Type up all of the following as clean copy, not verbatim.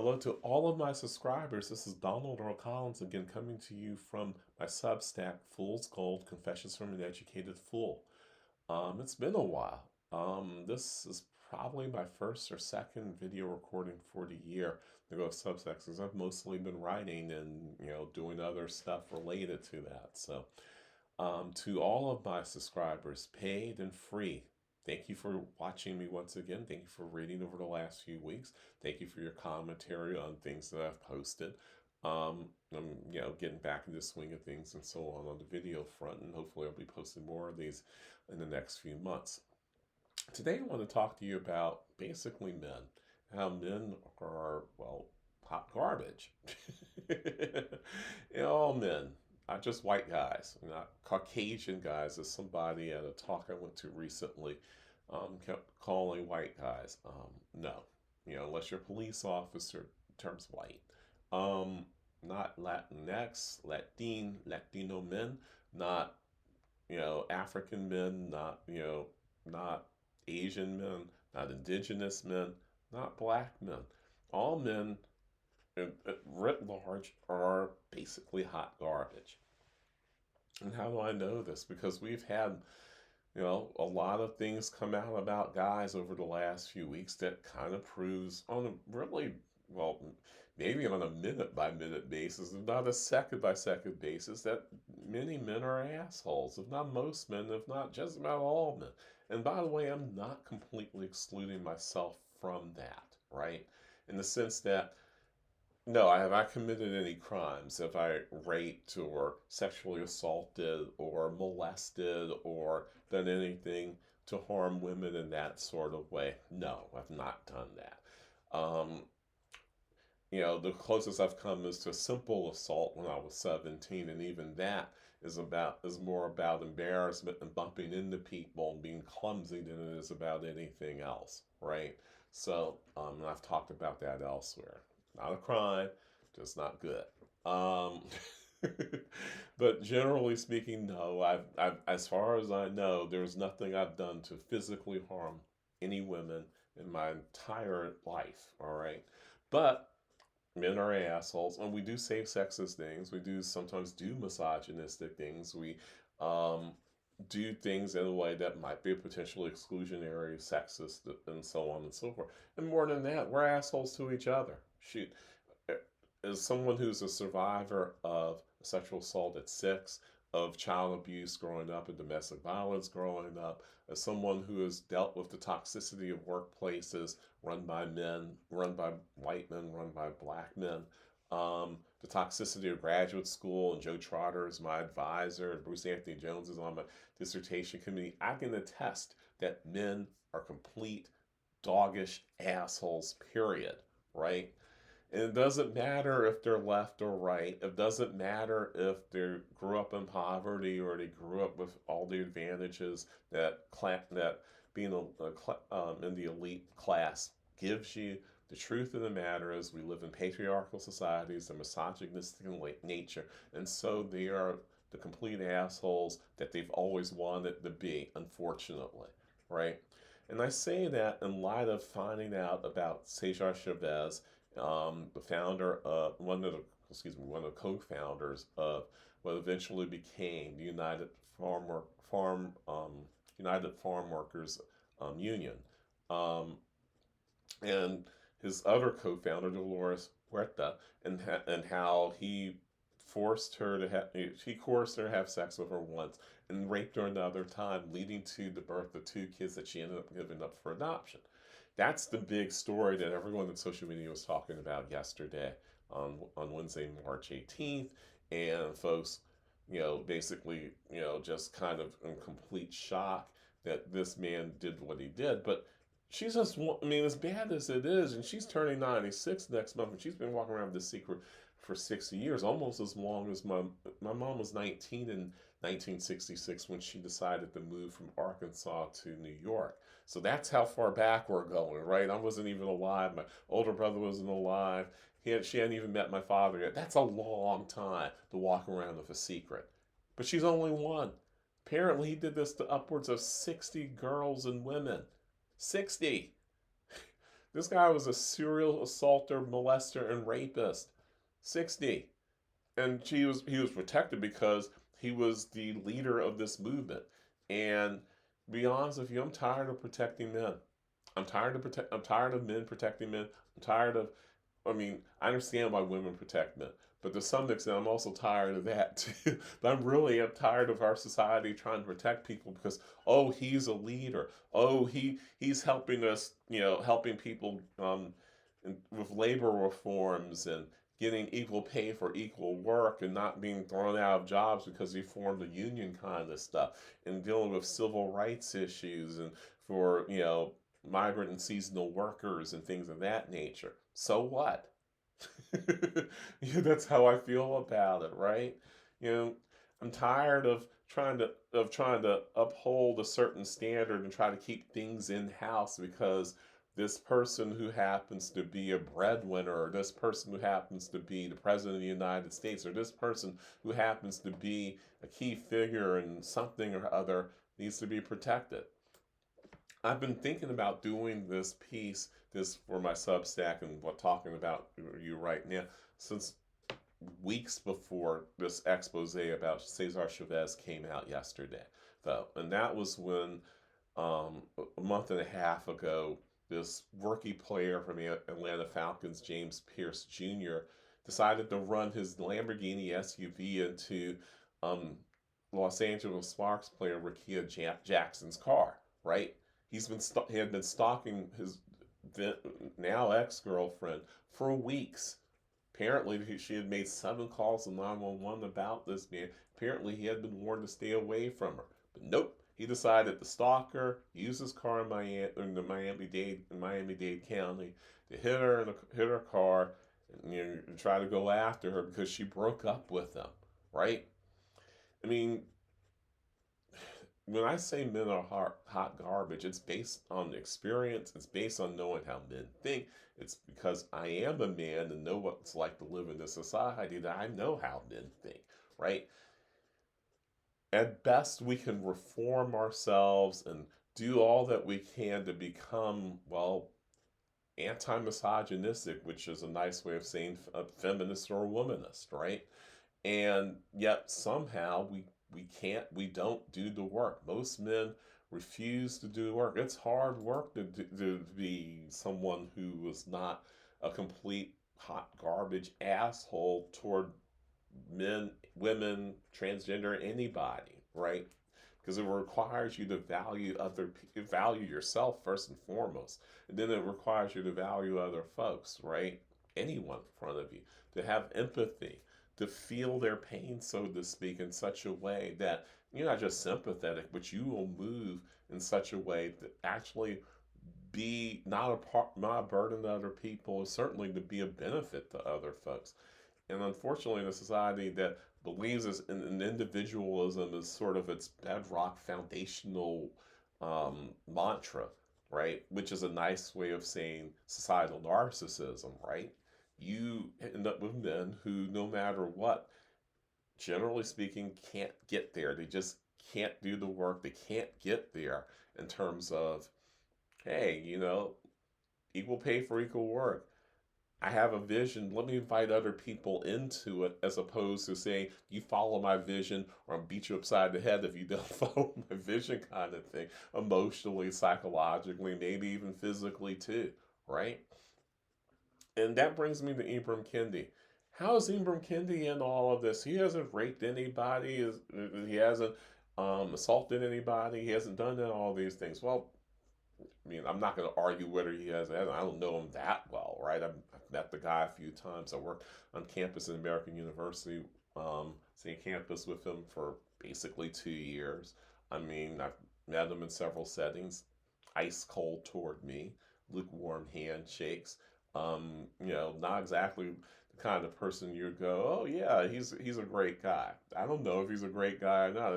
Hello to all of my subscribers. This is Donald Earl Collins again, coming to you from my Substack, Fool's Gold: Confessions from an Educated Fool. It's been a while. This is probably my first or second video recording for the year to go Substack, because I've mostly been writing and doing other stuff related to that. So, to all of my subscribers, paid and free, thank you for watching me once again. Thank you for reading over the last few weeks. Thank you for your commentary on things that I've posted. I'm getting back in the swing of things and so on the video front, and hopefully I'll be posting more of these in the next few months. Today I want to talk to you about basically men. How men are, well, hot garbage. All men, not just white guys, not Caucasian guys, as somebody at a talk I went to recently kept calling white guys. No, unless you're a police officer, terms white. Um, Not Latinx, Latino men, not African men, not Asian men, not indigenous men, not black men. All men, writ large, are basically hot garbage. And how do I know this? Because we've had, a lot of things come out about guys over the last few weeks that kind of proves on a really, well, maybe on a minute by minute basis, if not a second by second basis, that many men are assholes. If not most men, if not just about all men. And by the way, I'm not completely excluding myself from that, right? In the sense that, no, have I committed any crimes? Have I raped or sexually assaulted or molested or done anything to harm women in that sort of way? No, I've not done that. Um, the closest I've come is to simple assault when I was 17, and even that is more about embarrassment and bumping into people and being clumsy than it is about anything else, right? So, and I've talked about that elsewhere. Not a crime, just not good. Um, but generally speaking, no. as far as I know, there's nothing I've done to physically harm any women in my entire life. All right, but men are assholes, and we do say sexist things. We do sometimes do misogynistic things. We um, do things in a way that might be potentially exclusionary, sexist, and so on and so forth. And more than that, we're assholes to each other. Shoot, as someone who's a survivor of sexual assault at 6, of child abuse growing up and domestic violence growing up, as someone who has dealt with the toxicity of workplaces run by men, run by white men, run by black men, the toxicity of graduate school, and Joe Trotter is my advisor, and Bruce Anthony Jones is on my dissertation committee, I can attest that men are complete doggish assholes, period, right? And it doesn't matter if they're left or right. It doesn't matter if they grew up in poverty or they grew up with all the advantages that being in the elite class gives you. The truth of the matter is, we live in patriarchal societies, they're misogynistic in nature, and so they are the complete assholes that they've always wanted to be, unfortunately, right? And I say that in light of finding out about Cesar Chavez, the founder of one of the co-founders of what eventually became the United Farm Workers Union, um, and his other co-founder Dolores Huerta, and how he coerced her to have sex with her once and raped her another time, leading to the birth of 2 kids that she ended up giving up for adoption. That's the big story that everyone on social media was talking about yesterday on Wednesday, March 18th. And folks, basically, just kind of in complete shock that this man did what he did. But she's just, I mean, as bad as it is, and she's turning 96 next month, and she's been walking around with this secret for 60 years, almost as long as my mom was 19 in 1966 when she decided to move from Arkansas to New York. So that's how far back we're going, right? I wasn't even alive. My older brother wasn't alive. She hadn't even met my father yet. That's a long time to walk around with a secret. But she's only one. Apparently, he did this to upwards of 60 girls and women. 60! This guy was a serial assaulter, molester, and rapist. 60. And he was protected because he was the leader of this movement. And to be honest with you, I'm tired of protecting men. I'm tired of men protecting men. I'm tired of I mean, I understand why women protect men, but to some extent, I'm also tired of that too. But I'm tired of our society trying to protect people because oh, he's a leader. Oh, he's helping us, helping people with labor reforms and getting equal pay for equal work and not being thrown out of jobs because he formed a union kind of stuff and dealing with civil rights issues and for migrant and seasonal workers and things of that nature. So what? Yeah, that's how I feel about it, right? You know, I'm tired of trying to uphold a certain standard and try to keep things in house because this person who happens to be a breadwinner, or this person who happens to be the president of the United States, or this person who happens to be a key figure in something or other needs to be protected. I've been thinking about doing this piece, this for my Substack, and what talking about you right now since weeks before this expose about Cesar Chavez came out yesterday, though, and that was when a month and a half ago, this rookie player from the Atlanta Falcons, James Pierce Jr., decided to run his Lamborghini SUV into um, Los Angeles Sparks player Rickea Jackson's car. Right? He had been stalking his now ex girlfriend for weeks. Apparently, she had made 7 calls to 911 about this man. Apparently, he had been warned to stay away from her. But nope, he decided to stalk her, use his car in the Miami-Dade County to hit her car, and try to go after her because she broke up with him. Right? I mean, when I say men are hot garbage, it's based on experience. It's based on knowing how men think. It's because I am a man and know what it's like to live in this society that I know how men think, right? At best, we can reform ourselves and do all that we can to become, well, anti misogynistic, which is a nice way of saying a feminist or a womanist, right? And yet somehow we don't do the work. Most men refuse to do the work. It's hard work to be someone who is not a complete hot garbage asshole toward men, women, transgender, anybody, right? Because it requires you to value yourself first and foremost, and then it requires you to value other folks, right? Anyone in front of you, to have empathy, to feel their pain, so to speak, in such a way that you're not just sympathetic, but you will move in such a way that actually be not a burden to other people, certainly to be a benefit to other folks. And unfortunately, in a society that believes in individualism as sort of its bedrock foundational mantra, right? Which is a nice way of saying societal narcissism, right? You end up with men who, no matter what, generally speaking, can't get there. They just can't do the work. They can't get there in terms of, hey, equal pay for equal work. I have a vision. Let me invite other people into it as opposed to saying, you follow my vision or I'll beat you upside the head if you don't follow my vision kind of thing. Emotionally, psychologically, maybe even physically too, right? And that brings me to Ibram Kendi. How is Ibram Kendi in all of this? He hasn't raped anybody. He hasn't assaulted anybody. He hasn't done all these things. Well, I mean, I'm not going to argue whether he has. I don't know him that well, right? I've met the guy a few times. I worked on campus at American University, same campus with him for basically 2 years. I mean, I've met him in several settings. Ice cold toward me, lukewarm handshakes. Not exactly the kind of person you'd go, oh yeah, he's a great guy. I don't know if he's a great guy or not.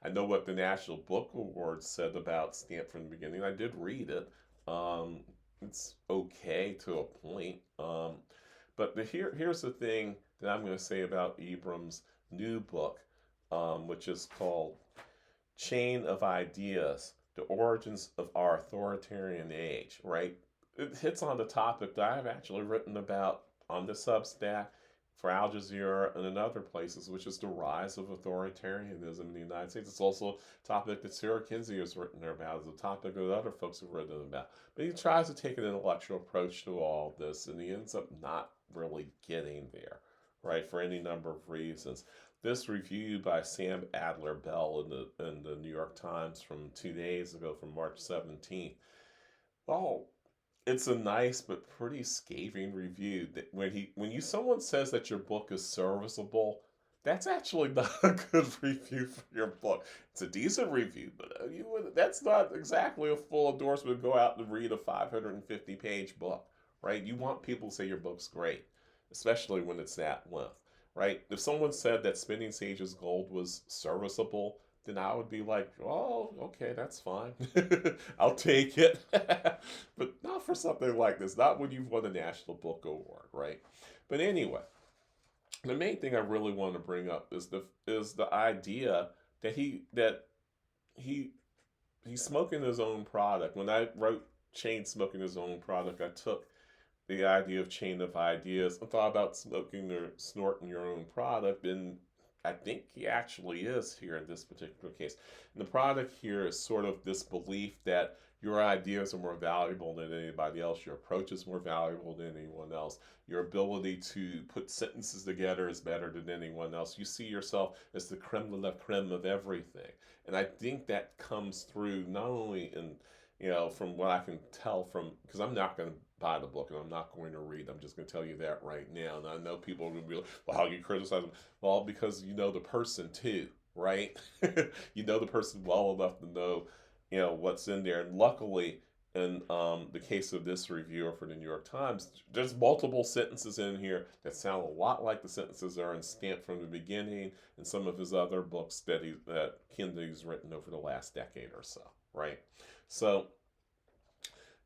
I know what the National Book Awards said about Stamp from the beginning. I did read it. Um, it's okay to a point. But here's the thing that I'm going to say about Ibram's new book, which is called Chain of Ideas: The Origins of Our Authoritarian Age. Right? it hits on the topic that I've actually written about on the Substack for Al Jazeera and in other places, which is the rise of authoritarianism in the United States. It's also a topic that Sarah Kinsey has written about. It's a topic that other folks have written about. But he tries to take an intellectual approach to all this, and he ends up not really getting there, right, for any number of reasons. This review by Sam Adler Bell in the New York Times from 2 days ago, from March 17th. Well, it's a nice but pretty scathing review. That when you someone says that your book is serviceable, that's actually not a good review for your book. It's a decent review, but that's not exactly a full endorsement to go out and read a 550-page book, right? You want people to say your book's great, especially when it's that length, right? If someone said that Spinning Sage's Gold was serviceable, then I would be like, oh, okay, that's fine. I'll take it. But not for something like this. Not when you've won a National Book Award, right? But anyway, the main thing I really want to bring up is the idea that he he's smoking his own product. When I wrote Chain Smoking His Own Product, I took the idea of chain of ideas and thought about smoking or snorting your own product, and I think he actually is here in this particular case. And the product here is sort of this belief that your ideas are more valuable than anybody else, your approach is more valuable than anyone else, your ability to put sentences together is better than anyone else. You see yourself as the creme de la creme of everything. And I think that comes through not only in, from what I can tell from, because I'm not going to buy the book and I'm not going to read. I'm just going to tell you that right now. And I know people are going to be like, well, how you criticize them? Well, because you know the person too, right? You know the person well enough to know, what's in there. And luckily, in the case of this reviewer for the New York Times, there's multiple sentences in here that sound a lot like the sentences that are in Stamped from the Beginning and some of his other books that Kinsey's written over the last decade or so, right? So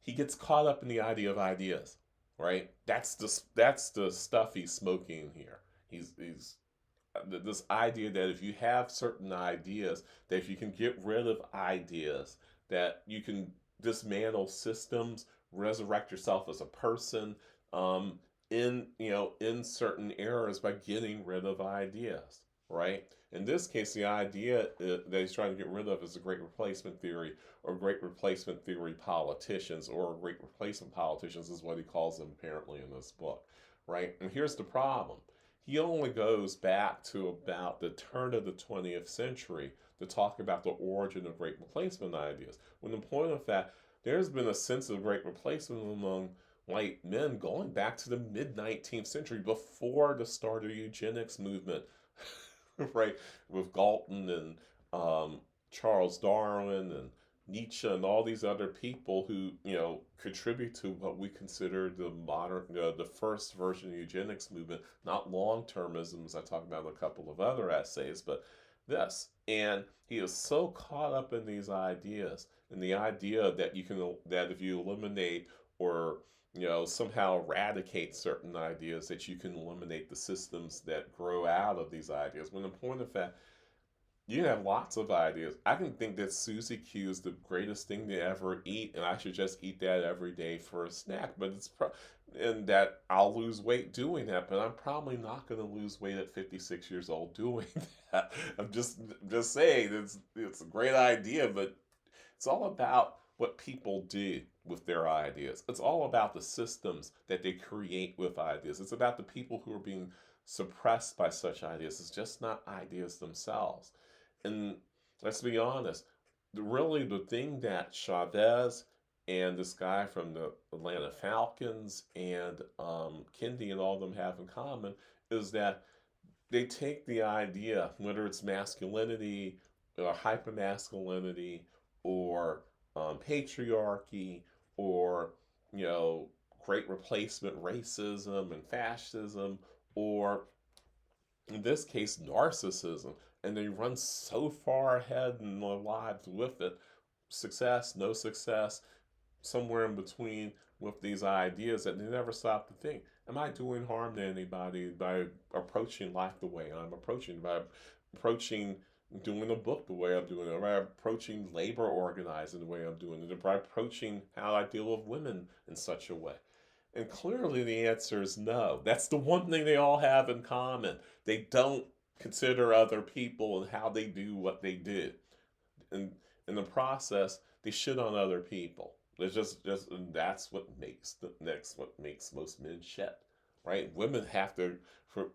he gets caught up in the idea of ideas, right? That's the stuff he's smoking here. He's this idea that if you have certain ideas, that if you can get rid of ideas, that you can dismantle systems, resurrect yourself as a person, in certain eras by getting rid of ideas, right? In this case, the idea that he's trying to get rid of is the great replacement theory, or great replacement theory politicians, or great replacement politicians is what he calls them apparently in this book, right? And here's the problem. He only goes back to about the turn of the 20th century to talk about the origin of great replacement ideas. When in point of fact, there's been a sense of great replacement among white men going back to the mid 19th century, before the start of the eugenics movement, right? With Galton and Charles Darwin and Nietzsche and all these other people who contribute to what we consider the modern, the first version of the eugenics movement, not long-termism as I talk about in a couple of other essays, but this. And he is so caught up in these ideas, and the idea that that if you eliminate or somehow eradicate certain ideas, that you can eliminate the systems that grow out of these ideas. When in point of fact, you have lots of ideas. I can think that Susie Q is the greatest thing to ever eat, and I should just eat that every day for a snack. But and that I'll lose weight doing that. But I'm probably not going to lose weight at 56 years old doing that. I'm just saying it's a great idea, but it's all about what people do with their ideas. It's all about the systems that they create with ideas. It's about the people who are being suppressed by such ideas. It's just not ideas themselves. And let's be honest, really the thing that Chavez and this guy from the Atlanta Falcons and Kendi and all of them have in common is that they take the idea, whether it's masculinity or hypermasculinity or patriarchy or, great replacement racism and fascism, or in this case, narcissism, and they run so far ahead in their lives with it, success, no success, somewhere in between with these ideas, that they never stop to think, am I doing harm to anybody by approaching life the way I'm approaching, by approaching doing a book the way I'm doing it, by approaching labor organizing the way I'm doing it, by approaching how I deal with women in such a way? And clearly the answer is no. That's the one thing they all have in common. They don't consider other people and how they do what they do. And in the process, they shit on other people. There's just and that's what makes most men shit. Right? Women have to,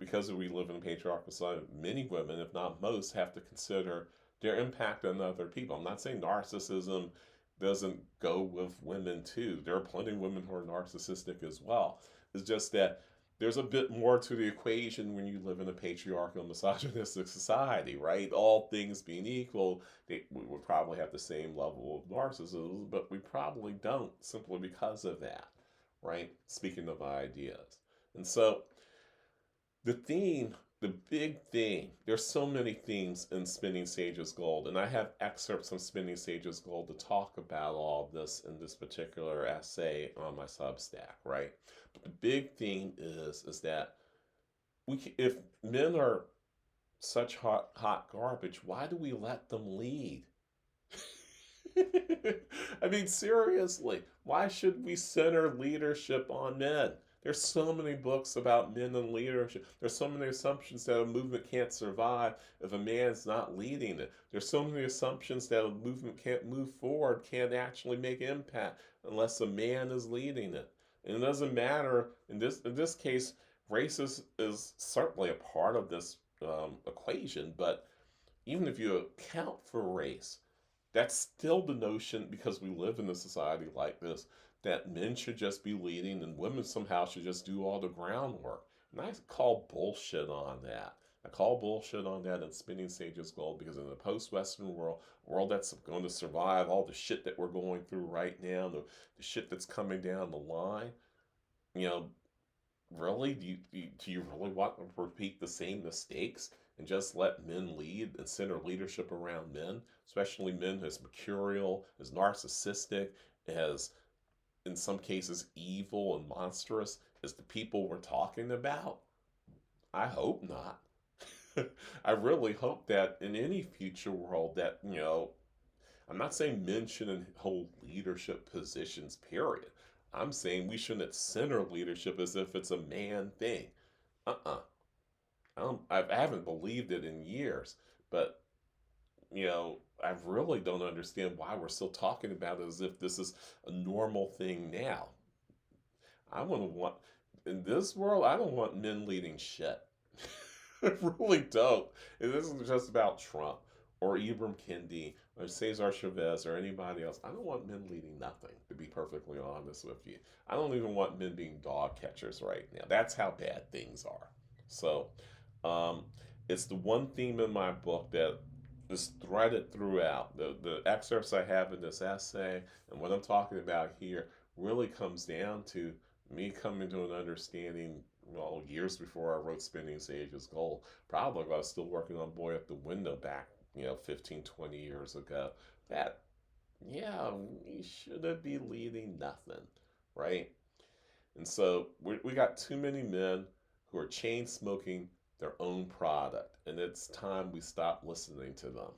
because we live in a patriarchal society, many women, if not most, have to consider their impact on other people. I'm not saying narcissism doesn't go with women too. There are plenty of women who are narcissistic as well. It's just that there's a bit more to the equation when you live in a patriarchal, misogynistic society, right? All things being equal, we would probably have the same level of narcissism, but we probably don't simply because of that, right? Speaking of ideas. And so the theme, the big theme, there's so many themes in Spinning Sage's Gold, and I have excerpts from Spinning Sage's Gold to talk about all of this in this particular essay on my Substack, right? But the big theme is that if men are such hot garbage, why do we let them lead? I mean, seriously, why should we center leadership on men? There's so many books about men and leadership. There's so many assumptions that a movement can't survive if a man's not leading it. There's so many assumptions that a movement can't move forward, can't actually make impact unless a man is leading it. And it doesn't matter in this case, is certainly a part of this equation. But even if you account for race, that's still the notion, because we live in a society like this, that men should just be leading and women somehow should just do all the groundwork. And I call bullshit on that. I call bullshit on that in Spinning Sage's Gold, because in the post-Western world, a world that's going to survive all the shit that we're going through right now, the shit that's coming down the line, you know, really, do you really want to repeat the same mistakes and just let men lead and center leadership around men, especially men as mercurial, as narcissistic, as in some cases evil and monstrous as the people we're talking about? I hope not. I really hope that in any future world that, I'm not saying men shouldn't hold leadership positions, period. I'm saying we shouldn't center leadership as if it's a man thing. Uh-uh. I haven't believed it in years, but I really don't understand why we're still talking about it as if this is a normal thing now. I want in this world, I don't want men leading shit. I really don't. It isn't just about Trump or Ibram Kendi or Cesar Chavez or anybody else. I don't want men leading nothing, to be perfectly honest with you. I don't even want men being dog catchers right now. That's how bad things are. So, um, it's the one theme in my book that is threaded throughout. The excerpts I have in this essay and what I'm talking about here really comes down to me coming to an understanding, well, years before I wrote Spinning Sage's Gold. Probably I was still working on Boy Up the Window back, 15, 20 years ago. That, yeah, we shouldn't be leading nothing, right? And so we got too many men who are chain smoking their own product, and it's time we stop listening to them.